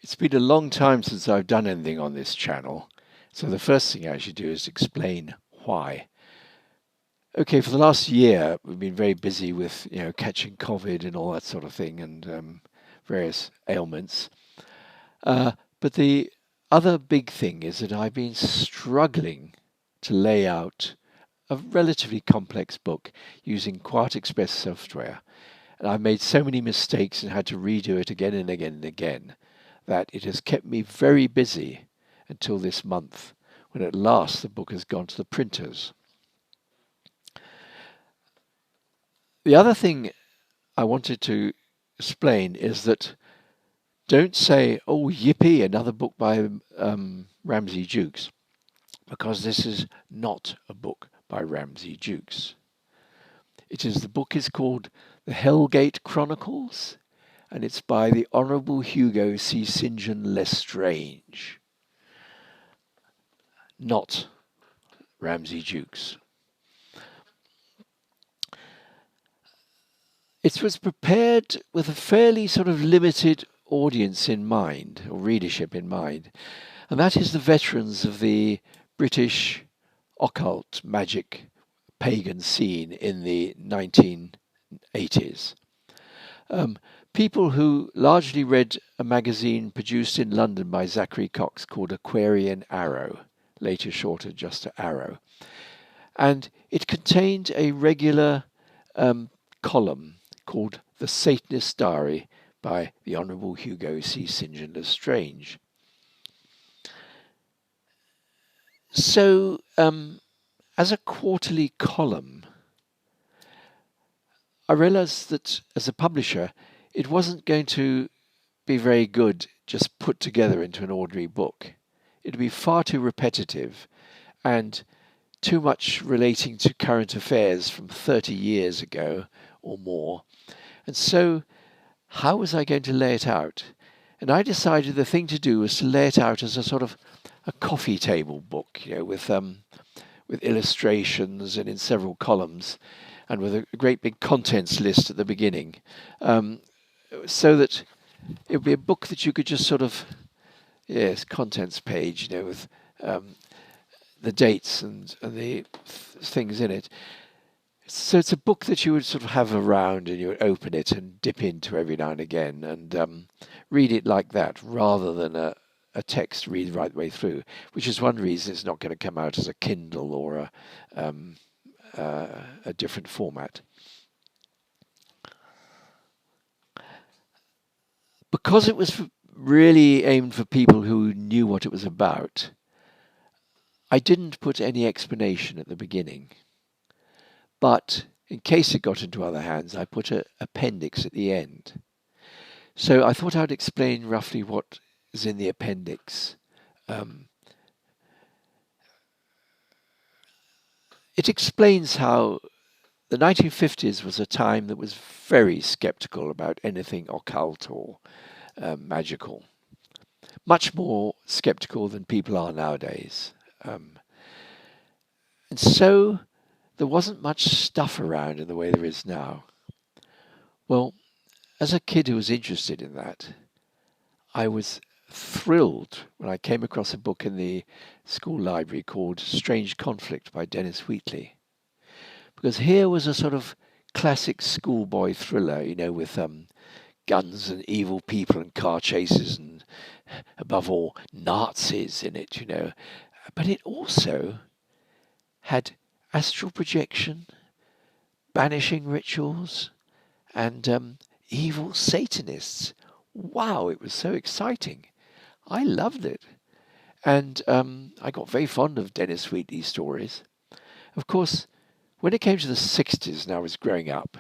It's been a long time since I've done anything on this channel, so the first thing I should do is explain why. Okay, for the last year, we've been very busy with, catching COVID and all that sort of thing, and various ailments. But the other big thing is that I've been struggling to lay out a relatively complex book using Quart Express software. And I've made so many mistakes and had to redo it again and again and again that it has kept me very busy until this month, when at last the book has gone to the printers. The other thing I wanted to explain is that don't say, oh, yippee, another book by Ramsey Dukes, because this is not a book by Ramsey Dukes. The book is called The Hellgate Chronicles, and it's by the Honourable Hugo C. St. John Lestrange, not Ramsey Dukes. It was prepared with a fairly sort of limited audience in mind, or readership in mind, and that is the veterans of the British occult, magic, pagan scene in the 1980s. People who largely read a magazine produced in London by Zachary Cox called Aquarian Arrow, later shortened just to Arrow. And it contained a regular column called The Satanist Diary by the Honourable Hugo C. St. John Lestrange. So, as a quarterly column, I realized that as a publisher, it wasn't going to be very good just put together into an ordinary book. It would be far too repetitive and too much relating to current affairs from 30 years ago or more. And so, how was I going to lay it out? And I decided the thing to do was to lay it out as a sort of a coffee table book, with illustrations and in several columns, and with a great big contents list at the beginning, so that it would be a book that you could just sort of, contents page, with the dates and the things in it. So it's a book that you would sort of have around and you would open it and dip into every now and again and read it like that, rather than a text read right the way through, which is one reason it's not going to come out as a Kindle or a different format. Because it was really aimed for people who knew what it was about, I didn't put any explanation at the beginning. But in case it got into other hands, I put an appendix at the end. So I thought I'd explain roughly what is in the appendix. It explains how the 1950s was a time that was very skeptical about anything occult or magical. Much more skeptical than people are nowadays. And so there wasn't much stuff around in the way there is now. Well, as a kid who was interested in that, I was thrilled when I came across a book in the school library called Strange Conflict by Dennis Wheatley. Because here was a sort of classic schoolboy thriller, with guns and evil people and car chases and, above all, Nazis in it, But it also had astral projection, banishing rituals, and evil Satanists. Wow, it was so exciting. I loved it. And I got very fond of Dennis Wheatley's stories. Of course, when it came to the 60s and I was growing up,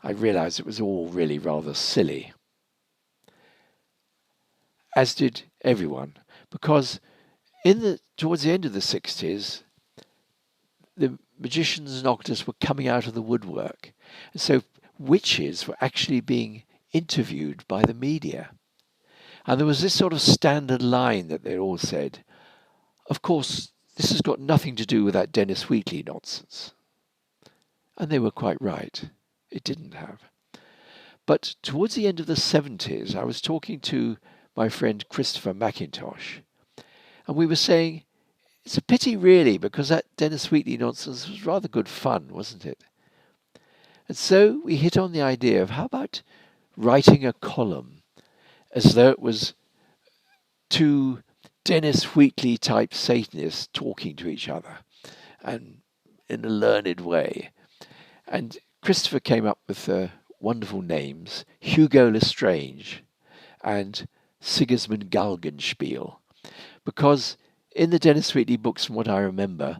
I realized it was all really rather silly. As did everyone, because towards the end of the 60s, the magicians and occultists were coming out of the woodwork. And so witches were actually being interviewed by the media. And there was this sort of standard line that they all said, of course, this has got nothing to do with that Dennis Wheatley nonsense. And they were quite right. It didn't have. But towards the end of the 70s, I was talking to my friend Christopher McIntosh, and we were saying, it's a pity really, because that Dennis Wheatley nonsense was rather good fun, wasn't it? And so we hit on the idea of how about writing a column as though it was two Dennis Wheatley type Satanists talking to each other, and in a learned way. And Christopher came up with wonderful names, Hugo Lestrange and Sigismund Galgenspiel, because in the Dennis Wheatley books, from what I remember,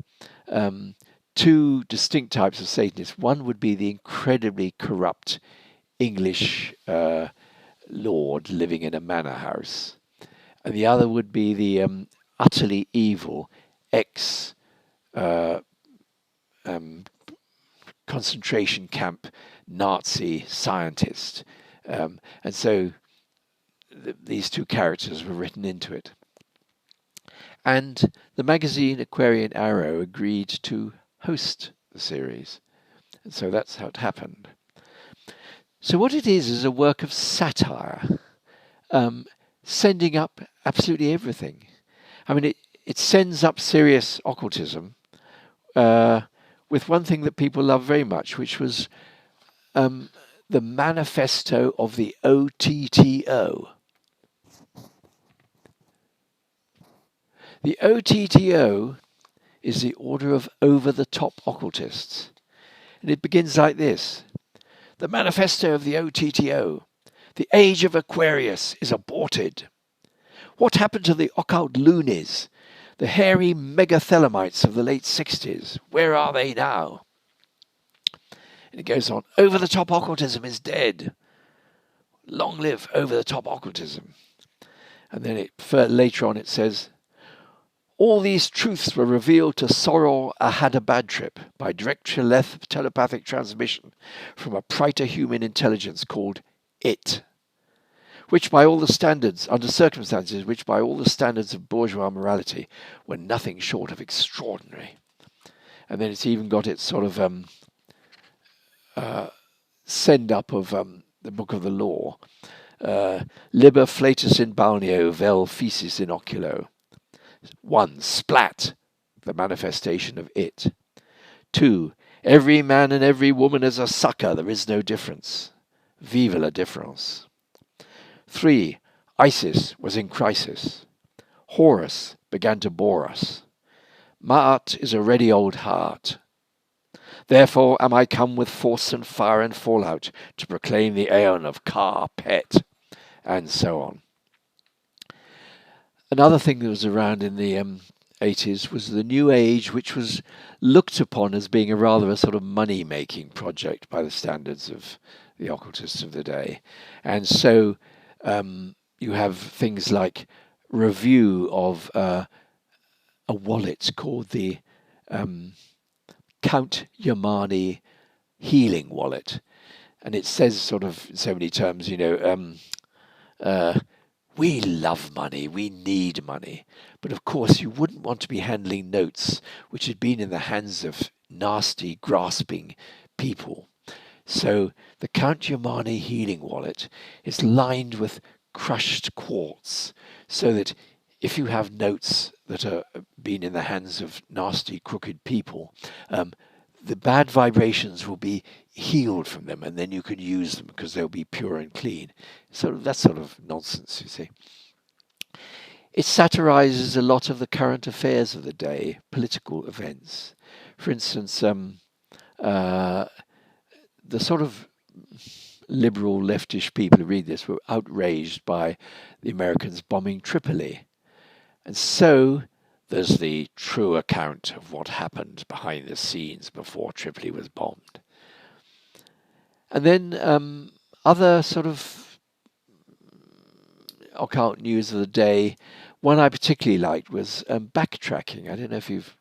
two distinct types of Satanists. One would be the incredibly corrupt English lord living in a manor house, and the other would be the utterly evil ex concentration camp Nazi scientist. And so these two characters were written into it. And the magazine Aquarian Arrow agreed to host the series. And so that's how it happened. So what it is a work of satire, sending up absolutely everything. I mean, it sends up serious occultism, with one thing that people love very much, which was the manifesto of the OTTO. The OTTO is the Order of Over-the-Top Occultists. And it begins like this. The manifesto of the OTTO. The age of Aquarius is aborted. What happened to the occult loonies? The hairy megathelamites of the late 60s. Where are they now? And it goes on. Over-the-top occultism is dead. Long live over-the-top occultism. And then later on it says, all these truths were revealed to Soror Ahadabadtrip by direct telepathic transmission from a proto-human intelligence called IT, which by all the standards, under circumstances which by all the standards of bourgeois morality were nothing short of extraordinary. And then it's even got its sort of send up of the Book of the Law. Liber flatus in balneo vel feces in oculo. 1. Splat, the manifestation of it. 2. Every man and every woman is a sucker, there is no difference. Vive la différence. 3. Isis was in crisis. Horus began to bore us. Ma'at is a ready old heart. Therefore am I come with force and fire and fallout to proclaim the aeon of Ka Pet, and so on. Another thing that was around in the 80s was the New Age, which was looked upon as being a sort of money-making project by the standards of the occultists of the day. And so you have things like review of a wallet called the Count Yamani healing wallet. And it says sort of in so many terms, we love money, we need money. But of course, you wouldn't want to be handling notes which had been in the hands of nasty, grasping people. So the Count Yamani healing wallet is lined with crushed quartz, so that if you have notes that are been in the hands of nasty, crooked people, the bad vibrations will be healed from them, and then you can use them because they'll be pure and clean. So that's sort of nonsense, you see. It satirizes a lot of the current affairs of the day, political events. For instance, the sort of liberal leftish people who read this were outraged by the Americans bombing Tripoli. And so there's the true account of what happened behind the scenes before Tripoli was bombed. And then other sort of occult news of the day, one I particularly liked was backtracking. I don't know if you've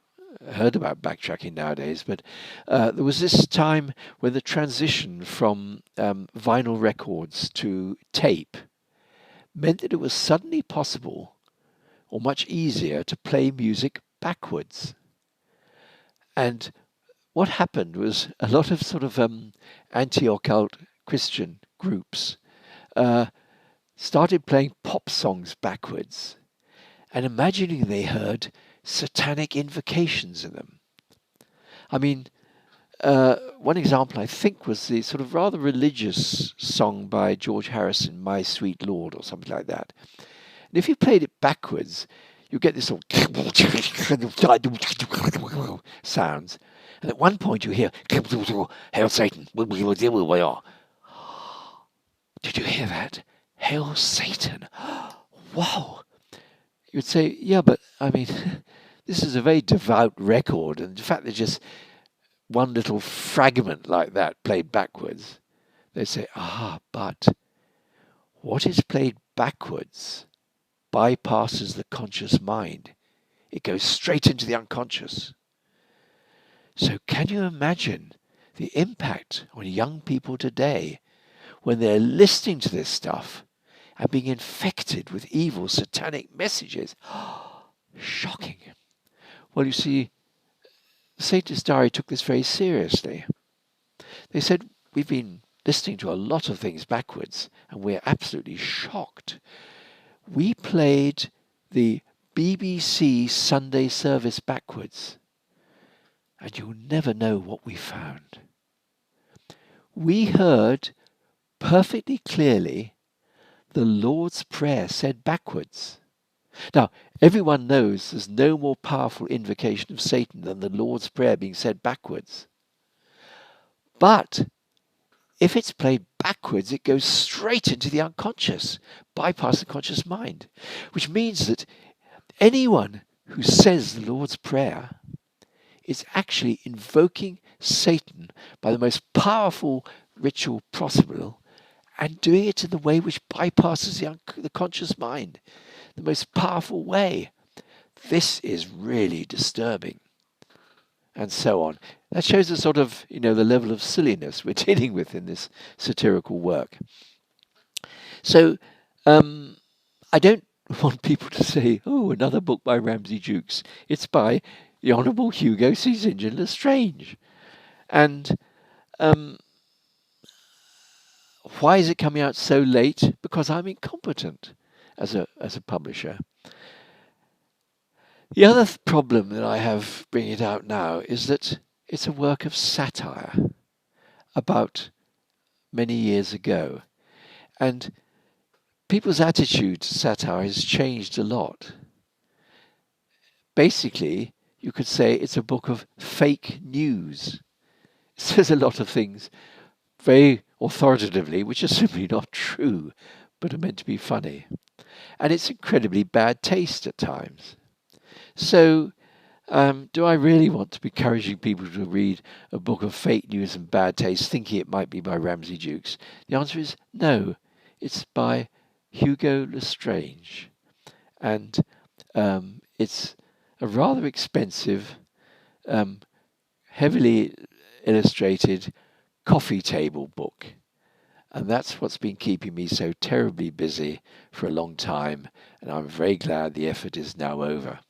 heard about backtracking nowadays, but there was this time when the transition from vinyl records to tape meant that it was suddenly possible or much easier to play music backwards. And what happened was a lot of sort of anti-occult Christian groups started playing pop songs backwards and imagining they heard satanic invocations in them. I mean, one example I think was the sort of rather religious song by George Harrison, My Sweet Lord, or something like that. And if you played it backwards, you get this sort of sounds. And at one point you hear, Hail Satan. Did you hear that? Hail Satan. Wow. You'd say, yeah, but I mean, this is a very devout record. And in fact, there's just one little fragment like that played backwards. They say, but what is played backwards bypasses the conscious mind. It goes straight into the unconscious. So can you imagine the impact on young people today when they're listening to this stuff and being infected with evil satanic messages? Shocking. Well, you see, Satanist Diary took this very seriously. They said, we've been listening to a lot of things backwards and we're absolutely shocked. We played the BBC Sunday service backwards, and you'll never know what we found. We heard perfectly clearly the Lord's Prayer said backwards. Now, everyone knows there's no more powerful invocation of Satan than the Lord's Prayer being said backwards. But if it's played backwards, it goes straight into the unconscious, bypass the conscious mind, which means that anyone who says the Lord's Prayer is actually invoking Satan by the most powerful ritual possible and doing it in the way which bypasses the conscious mind, the most powerful way. This is really disturbing. And so on. That shows a sort of, the level of silliness we're dealing with in this satirical work. So, I don't want people to say, another book by Ramsey Dukes. It's by the Honourable Hugo C. St. Lestrange. And why is it coming out so late? Because I'm incompetent as a publisher. The other problem that I have bringing it out now is that it's a work of satire about many years ago. And people's attitude to satire has changed a lot. Basically, you could say it's a book of fake news. It says a lot of things very authoritatively, which are simply not true, but are meant to be funny. And it's incredibly bad taste at times. So, do I really want to be encouraging people to read a book of fake news and bad taste, thinking it might be by Ramsey Dukes? The answer is no. It's by Hugo Lestrange. And it's a rather expensive, heavily illustrated coffee table book. And that's what's been keeping me so terribly busy for a long time. And I'm very glad the effort is now over.